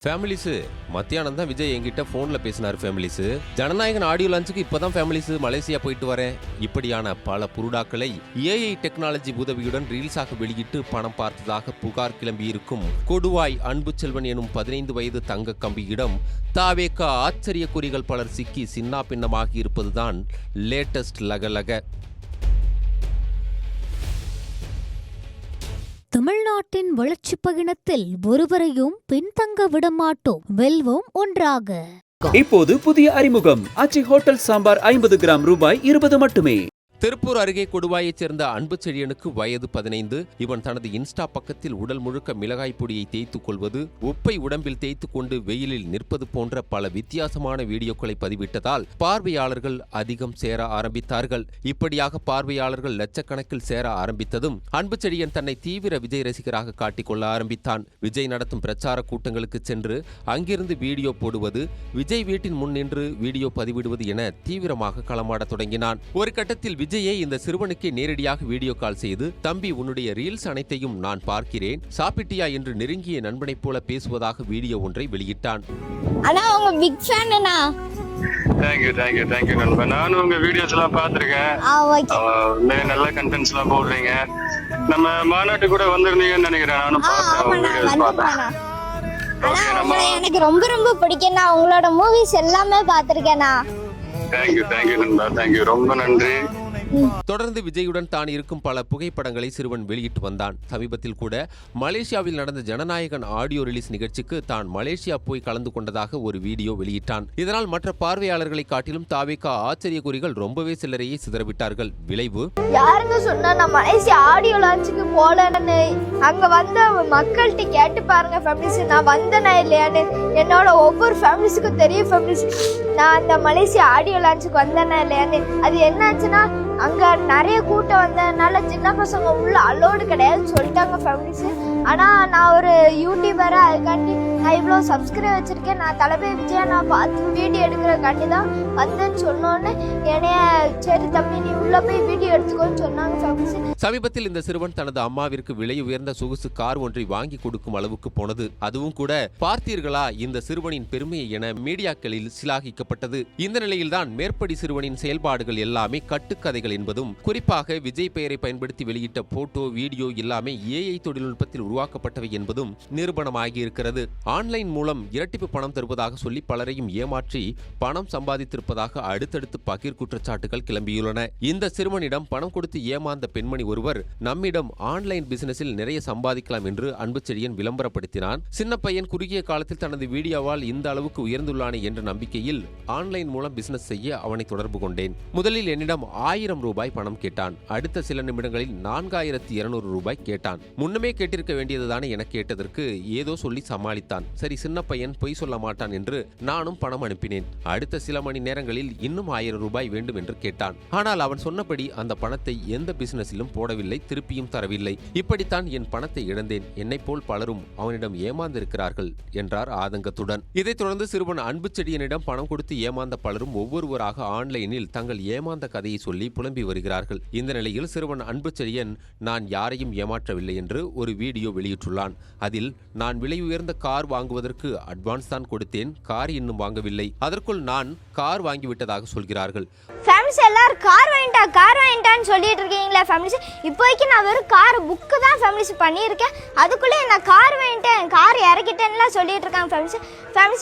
Families மத்தியானம் தான் விஜய் என்கிட்ட ஃபோனில் பேசினார். ஃபேமிலிஸு ஜனநாயகன் ஆடியோ லான்ச்சுக்கு இப்போ தான் ஃபேமிலிஸு மலேசியா போயிட்டு வரேன். இப்படியான பல புருடாக்களை ஏஐ டெக்னாலஜி உதவியுடன் ரீல்ஸாக வெளியிட்டு பணம் பார்த்ததாக புகார் கிளம்பியிருக்கும் கொடுவாய் அன்பு செல்வன் எனும் 15 வயது தங்க கம்பியிடம் தாவேக ஆச்சரிய குறிகள் பலர் சிக்கி சின்னா பின்னமாகி இருப்பதுதான் லேட்டஸ்ட் லகலக. தமிழ்நாட்டின் வளர்ச்சி பயணத்தில் ஒருவரையும் பின்தங்க விடமாட்டோம், வெல்வோம் ஒன்றாக. இப்போது புதிய அறிமுகம் ஆச்சி ஹோட்டல் சாம்பார் 50 கிராம் ரூபாய் 20 மட்டுமே. திருப்பூர் அருகே கொடுவாயைச் சேர்ந்த அன்பு செழியனுக்கு வயது 15. இவன் தனது இன்ஸ்டா பக்கத்தில் உடல் முழுக்க மிளகாய் பொடியை தேய்த்துக் கொள்வது, உப்பை உடம்பில் தேய்த்துக் கொண்டு வெயிலில் நிற்பது போன்ற பல வித்தியாசமான வீடியோக்களை பதிவிட்டதால் பார்வையாளர்கள் அதிகம் சேர ஆரம்பித்தார்கள். இப்படியாக பார்வையாளர்கள் லட்சக்கணக்கில் சேர ஆரம்பித்ததும் அன்பு செழியன் தன்னை தீவிர விஜய் ரசிகராக காட்டிக்கொள்ள ஆரம்பித்தான். விஜய் நடத்தும் பிரச்சார கூட்டங்களுக்கு சென்று அங்கிருந்து வீடியோ போடுவது, விஜய் வீட்டின் முன் நின்று வீடியோ பதிவிடுவது என தீவிரமாக களமாடத் தொடங்கினான். ஒரு கட்டத்தில் விஜயை இந்த சிறுவனுக்கே நேரடியாக வீடியோ கால் செய்து, தம்பி உன்னுடைய ரீல்ஸ் அனைத்தையும் நான் பார்க்கிறேன், சாப்பிட்டியா என்று நெருங்கிய நண்பனைப் போல பேசுவதாக வீடியோ ஒன்றை வெளியிட்டான். அண்ணா உங்க பிக் ஃபேன் அண்ணா. தேங்க்யூ நண்பன். நானும் உங்க வீடியோஸ் எல்லாம் பாத்திருக்கேன். நல்ல கண்டென்ட்ஸ் எல்லாம் போடுறீங்க. நம்ம மாநாட்டு கூட வந்திருந்தீங்கன்னு நினைக்கிறேன். நானும் பார்த்தேன். எனக்கு ரொம்ப ரொம்ப பிடிக்கும்ண்ணா. உங்களோட மூவிஸ் எல்லாமே பாத்திருக்கேண்ணா. தேங்க்யூ நண்பா. தேங்க்யூ, ரொம்ப நன்றி. தொடர்ந்து விஜயுடன் தான் இருக்கும் பல புகைப்படங்களை சிறுவன் வெளியிட்டு வந்தான். சமீபத்தில் கூட மலேசியாவில் நடந்த ஜனநாயகன் ஆடியோ ரிலீஸ் நிகழ்ச்சிக்கு தான் மலேசியா போய் கலந்து கொண்டதாக ஒரு வீடியோ வெளியிட்டான். இதனால் மற்ற பார்வையாளர்களை காட்டிலும் தாவேகா ஆச்சரிய குறிகள் ரொம்பவே சிலரையே சிதறவிட்டார்கள். விளைவு, யாருங்க சொன்னா நான் மலேசியா ஆடியோ லான்ச்சுக்கு போலன்னு? அங்க வந்த மக்கள்கிட்ட கேட்டு பாருங்க ஃபேமிலிஸ், நான் வந்தேனா இல்லையான்னு. என்னோட ஒவ்வொரு ஃபேமிலிஸுக்கும் தெரியும் ஃபேமிலிஸ், நான் அந்த மலேசியா ஆடியோ லான்ச்சுக்கு வந்தேனா இல்லையான்னு. அது என்னாச்சுன்னா அங்க நிறைய கூட்டம் வந்ததுனால சின்ன பசங்க உள்ள அலோடு கிடையாதுன்னு சொல்லிட்டாங்க ஃபேமிலிஸ். ஆனா நான் ஒரு யூடியூபரா அதுக்காண்டி நான் இவ்வளோ சப்ஸ்கிரைப் வச்சிருக்கேன். நான் தளபதி விஜயா நான் பார்த்து வீடியோ எடுக்கிறக்காண்டி தான் வந்தேன்னு சொன்னோன்னு என்னைய சரி தம்பி நீ உள்ள போய் வீடியோ எடுத்துக்கோன்னு சொன்னாங்க ஃபேமிலிஸ். சமீபத்தில் இந்த சிறுவன் தனது அம்மாவிற்கு விலை உயர்ந்த சொகுசு கார் ஒன்றை வாங்கி கொடுக்கும் அளவுக்கு போனது. அதுவும் கூட பார்த்தீர்களா இந்த சிறுவனின் பெருமையை என மீடியாக்களில் சிலாகிக்கப்பட்டது. இந்த நிலையில்தான் மேற்படி சிறுவனின் செயல்பாடுகள் எல்லாமே கட்டுக்கதைகள் என்பதும், குறிப்பாக விஜய் பெயரை பயன்படுத்தி வெளியிட்ட போட்டோ வீடியோ எல்லாமே ஏஐ தொழில்நுட்பத்தில் உருவாக்கப்பட்டவை என்பதும் நிரூபணமாகி இருக்கிறது. ஆன்லைன் மூலம் இரட்டிப்பு பணம் தருவதாக சொல்லி பலரையும் ஏமாற்றி பணம் சம்பாதித்திருப்பதாக அடுத்தடுத்து பகீர் குற்றச்சாட்டுகள் கிளம்பியுள்ளன. இந்த சிறுவனிடம் பணம் கொடுத்து ஏமாந்த பெண்மணி ஒருவர் நம்மிடம் ஆன்லைன் பிசினஸில் நிறைய சம்பாதிக்கலாம் என்று அன்பு செழியன் விளம்பரப்படுத்தினான். சின்ன பையன் குறுகிய காலத்தில் தனது வீடியோவால் இந்த அளவுக்கு உயர்ந்துள்ளானே என்ற நம்பிக்கையில் ஆன்லைன் மூலம் பிசினஸ் செய்ய அவனை தொடர்பு கொண்டேன். முதலில் என்னிடம் 1000 ரூபாய் பணம் கேட்டான். அடுத்த சில நிமிடங்களில் 4200 ரூபாய் கேட்டான். முன்னமே கேட்டிருக்க வேண்டியதுதானே என கேட்டதற்கு ஏதோ சொல்லி சமாளித்தான். சரி சின்ன பையன் பொய் சொல்ல மாட்டான் என்று நானும் பணம் அனுப்பினேன். அடுத்த சில மணி நேரங்களில் இன்னும் 1000 ரூபாய் வேண்டும் என்று கேட்டான். ஆனால் அவன் சொன்னபடி அந்த பணத்தை எந்த பிசினஸிலும் போடவில்லை, திருப்பியும் தரவில்லை. இப்படித்தான் என் பணத்தை இழந்தேன். என்னை போல் பலரும் அவனிடம் ஏமாந்திருக்கிறார்கள் என்றார் ஆதங்கத்துடன். இதைத் தொடர்ந்து சிறுவன் அன்பு செழியனிடம் பணம் கொடுத்து ஏமாந்த பலரும் ஒவ்வொருவராக ஆன்லைனில் தங்கள் ஏமாந்த கதையை சொல்லி புலம்பி வருகிறார்கள். இந்த நிலையில் சிறுவன் அன்பு செழியன் நான் யாரையும் ஏமாற்றவில்லை என்று ஒரு வீடியோ வெளியிட்டுள்ளான். அதில் நான் விலை உயர்ந்த கார் வாங்குவதற்கு அட்வான்ஸ் தான் கொடுத்தேன், கார் இன்னும் வாங்கவில்லை, அதற்குள் நான் கார் வாங்கிவிட்டதாக சொல்கிறார்கள். ஃபேமிலிஸ் எல்லாரும் கார் வாங்கிட்டான்னு சொல்லிட்டு இருக்கீங்களா ஃபேமிலிஸ்? இப்போதைக்கு நான் வெறும் கார் புக்கு தான் ஃபேமிலிஸ் பண்ணியிருக்கேன். அதுக்குள்ளே நான் கார் வாங்கிட்டேன், கார் இறக்கிட்டேன்னுலாம் சொல்லிட்டு இருக்காங்க ஃபேமிலிஸ்.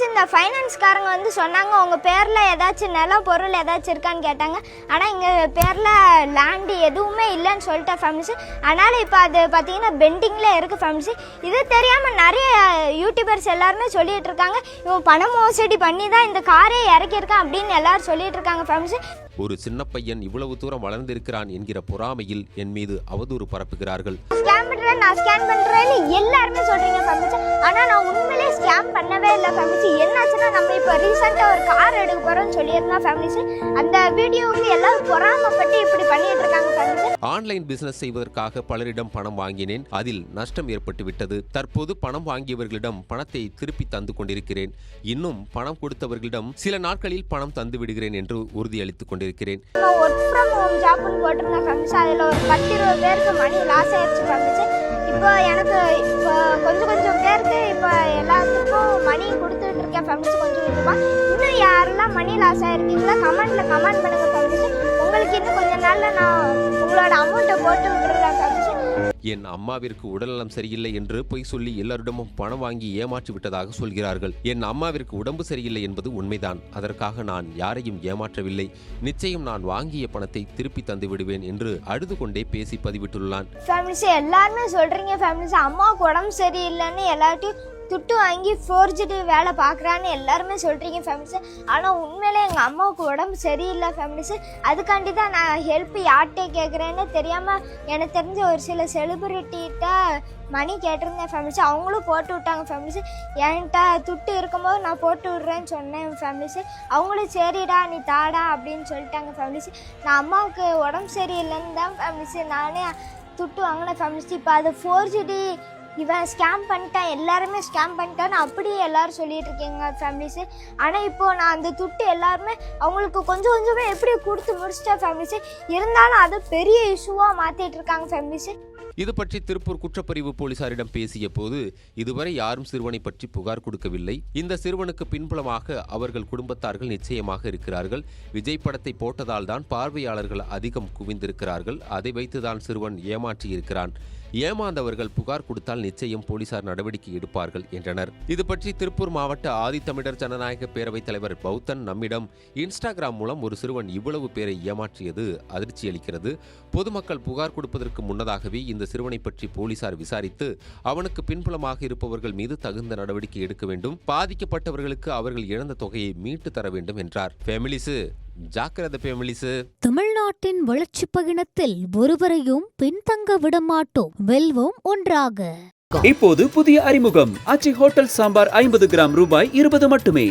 இந்த ஃபைனான்ஸ்காரங்க வந்து சொன்னாங்க உங்கள் பேரில் ஏதாச்சும் நிலம் பொருள் ஏதாச்சும் இருக்கான்னு கேட்டாங்க. ஆனால் எங்கள் பேரில் லேண்டு எதுவுமே இல்லைன்னு சொல்லிட்டேன் ஃபேமிலிஸ். அதனால் இப்போ அது பார்த்தீங்கன்னா பெண்டிங்கில் இருக்குது ஃபேமிலிஸ். இது தெரியாமல் நிறைய யூடியூபர்ஸ் எல்லாருமே சொல்லிட்டு இருக்காங்க இவன் பண மோசடி பண்ணி தான் இந்த காரே இறக்கியிருக்கான் அப்படின்னு எல்லாரும் சொல்லிட்டு இருக்காங்க ஃபேமிலிஸ். ஒரு சின்ன பையன் இவ்வளவு தூரம் வளர்ந்திருக்கிறான் என்கிற பொறாமையில் என் மீது அவதூறு பரப்புகிறார்கள். நான் ஸ்கேன் பண்றேன்னு எல்லாருமே சொல்றீங்க ஃபேமிலிஸ். ஆனா நான் உண்மையிலேயே ஸ்கேம் பண்ணவே இல்லை ஃபேமிலிஸ். என்னாச்சுன்னா நம்ம இப்போ ரீசெண்டா ஒரு கார் எடுக்க போறோம்னு சொல்லியிருந்தா ஃபேமிலிஸ். அந்த வீடியோவுக்கு எல்லாரும் பொறாமப்பட்டு இப்படி பண்ணிட்டு இருக்காங்க ஃபேமிலிஸ். ஆன்லைன் பிசினஸ் செய்வதற்காக பலரிடம் பணம் வாங்கினேன், அதில் நஷ்டம் ஏற்பட்டு விட்டது. தற்போது பணம் வாங்கியவர்களிடம் பணத்தை திருப்பி தந்து கொண்டிருக்கிறேன். இன்னும் பணம் கொடுத்தவர்களிடம் சில நாட்களில் பணம் தந்து விடுகிறேன் என்று உறுதியளித்துக் கொண்டிருக்கிறேன். ஒர்க் ஃப்ரம் ஹோம் ஜாப்னு போட்டிருந்தேன் ஃபேமிலிஸ். அதில் ஒரு 10-20 பேருக்கு மணி லாஸ் ஆயிடுச்சு ஃபேமிலிஸ். இப்போ எனக்கு இப்போ கொஞ்சம் பேருக்கு இப்போ எல்லாத்துக்கும் மணி கொடுத்துட்டு இருக்கேன் ஃபேமிலிஸ் கொஞ்சமா. இன்னும் யாரெல்லாம் மணி லாஸ் ஆயிருக்கீங்களா கமெண்ட் பண்ணுங்க ஃபேமிலிஸ். உங்களுக்கு இன்னும் கொஞ்ச நாள்ல நான் உங்களோட அமௌண்ட்டை போட்டு விட்டுறேன் ஃபேமிலிஸ். என் அம்மாவிற்கு உடல்நலம் சரியில்லை என்று பொய் சொல்லி எல்லாரிடமும் பணம் வாங்கி ஏமாற்றி விட்டதாக சொல்கிறார்கள். என் அம்மாவிற்கு உடம்பு சரியில்லை என்பது உண்மைதான். அதற்காக நான் யாரையும் ஏமாற்றவில்லை. நிச்சயம் நான் வாங்கிய பணத்தை திருப்பி தந்து விடுவேன் என்று அழுது கொண்டே பேசி பதிவிட்டுள்ளான். ஃபேமிலிஸ் எல்லாருமே சொல்றீங்க ஃபேமிலிஸ் அம்மாவுக்கு உடம்பு சரியில்லைன்னு எல்லார்ட்டையும் துட்டு வாங்கி ஃபோர்ஜிட்டு வேலை பார்க்குறான்னு எல்லாருமே சொல்கிறீங்க ஃபேமிலிஸ். ஆனால் உண்மையிலே எங்கள் அம்மாவுக்கு உடம்பு சரியில்லை ஃபேமிலிஸ். அதுக்காண்டி தான் நான் ஹெல்ப் யார்கிட்டே கேட்குறேன்னு தெரியாமல் எனக்கு தெரிஞ்ச ஒரு சில செலிபிரிட்டிகிட்ட மணி கேட்டிருந்தேன் ஃபேமிலிஸ். அவங்களும் போட்டு விட்டாங்க ஃபேமிலிஸ். என்கிட்ட துட்டு இருக்கும்போது நான் போட்டு விட்றேன்னு சொன்னேன் ஃபேமிலிஸ். அவங்களும் சரிடா நீ தாடா அப்படின்னு சொல்லிட்டாங்க ஃபேமிலிஸ். நான் அம்மாவுக்கு உடம்பு சரியில்லைன்னு தான் ஃபேமிலிஸ் நானே துட்டு வாங்கினேன் ஃபேமிலிஸ். இப்போ அது 4G இவன் ஸ்கேம் பண்ணிட்டான், எல்லாருமே ஸ்கேம் பண்ணிட்டான்னு அப்படியே எல்லாரும் சொல்லிட்டு இருக்கீங்க ஃபேமிலிஸ். ஆனால் இப்போது நான் அந்த துட்டு எல்லாருமே அவங்களுக்கு கொஞ்சமே எப்படி கொடுத்து முடிச்சிட்டேன் ஃபேமிலிஸ். இருந்தாலும் அது பெரிய இஷ்யூவாக மாற்றிட்டு இருக்காங்க ஃபேமிலிஸ். இது பற்றி திருப்பூர் குற்றப்பிரிவு போலீசாரிடம் பேசிய போது இதுவரை யாரும் சிறுவனை பற்றி புகார் கொடுக்கவில்லை. இந்த சிறுவனுக்கு பின்புலமாக அவர்கள் குடும்பத்தார்கள் நிச்சயமாக இருக்கிறார்கள். விஜய் படத்தை போட்டதால் தான் பார்வையாளர்கள் அதிகம் குவிந்திருக்கிறார்கள். அதை வைத்துதான் சிறுவன் ஏமாற்றியிருக்கிறான். ஏமாந்தவர்கள் புகார் கொடுத்தால் நிச்சயம் போலீசார் நடவடிக்கை எடுப்பார்கள் என்றனர். இது பற்றி திருப்பூர் மாவட்ட ஆதித்தமிழர் ஜனநாயக பேரவைத் தலைவர் பௌத்தன் நம்மிடம் இன்ஸ்டாகிராம் மூலம் ஒரு சிறுவன் இவ்வளவு பேரை ஏமாற்றியது அதிர்ச்சி அளிக்கிறது. பொதுமக்கள் புகார் கொடுப்பதற்கு முன்னதாகவே இந்த சிறுவனை பற்றி போலீசார் விசாரித்து அவனுக்கு பின்புலமாக இருப்பவர்கள் மீது தகுந்த நடவடிக்கை எடுக்க வேண்டும். பாதிக்கப்பட்டவர்களுக்கு அவர்கள் இழந்த தொகையை மீட்டு தர வேண்டும் என்றார். ஃபேமிலிஸ் ஜாக்கிரதை ஃபேமிலிஸ். தமிழ்நாட்டின் வளர்ச்சி பயணத்தில் ஒருவரையும் பின்தங்க விடமாட்டோம். வெல்வோம் ஒன்றாக. இப்போது புதிய அறிமுகம் ஆச்சி ஹோட்டல் சாம்பார் 50 கிராம் ரூபாய் 20 மட்டுமே.